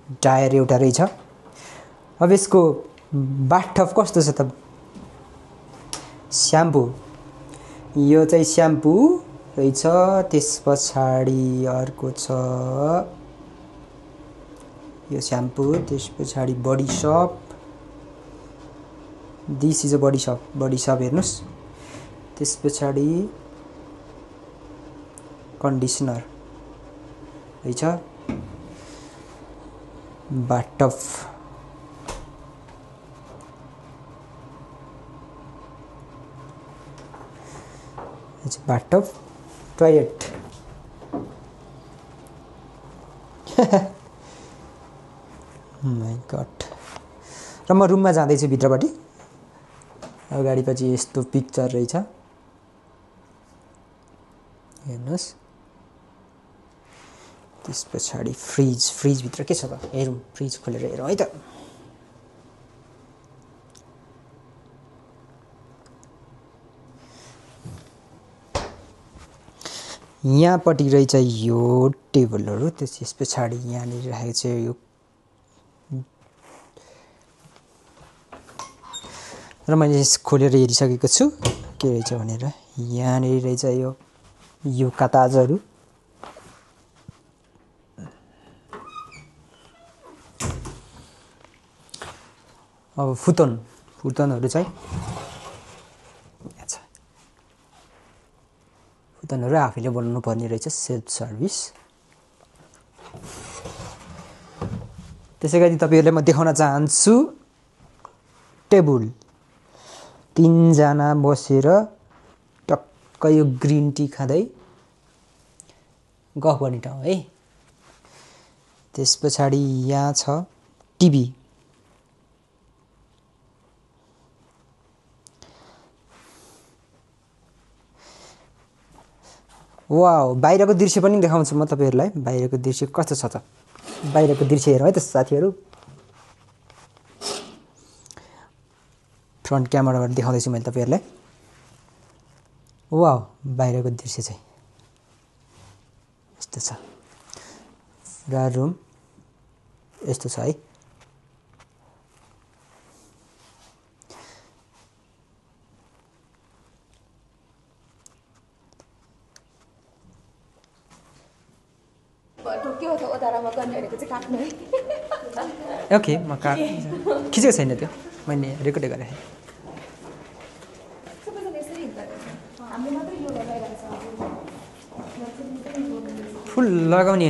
Tyre एउटा रहेछ। अब यसको बाथटब कस्तो छ त? स्याम्पू, यो चाहिँ स्याम्पू रहेछ। त्यसपछि अर्को छ यो स्याम्पू। त्यसपछि body soap. This is a body soap हेर्नुस्। त्यसपछि कन्डिसनर रहेछ। Bathtub, bathtub, toilet. My god. र म रुममा जाँदैछु भित्रपट्टि। अगाडिपछि यस्तो पिक्चर रहेछ हेर्नुस्। त्यसपछि फ्रिजभित्र के छ त हेरौँ। फ्रिज खोलेर हेरौँ है त। यहाँपट्टि रहेछ यो टेबलहरू। त्यस पछाडि यहाँनिर राखेको छ यो। र मैले खोलेर हेरिसकेको छु के रहेछ भनेर। यहाँनिर रहेछ यो काताजहरू। अब फुतनहरू चाहिँ फुतनहरू आफैले बनाउनु पर्ने रहेछ। Self service. त्यसैगरी तपाईहरुलाई म देखाउन चाहन्छु टेबल। 3 जना बसेर टक्क यो ग्रीन टी खाँदै गफ गर्ने ठाउँ है। त्यसपछि यहाँ छ टिभी। वाउ, बाहिरको दृश्य पनि देखाउँछु म तपाईहरुलाई। बाहिरको दृश्य कस्तो छ त? बाहिरको दृश्य हेरौँ है त साथीहरु। फ्रन्ट क्यामेराबाट देखाउँदैछु मैले तपाईहरुलाई। वाउ, बाहिरको दृश्य चाहिँ यस्तो छ। र रुम यस्तो छ है। ओके, म खिचेको छैन त्यो, मैले रेकर्ड गरेँ। फुल लगाउने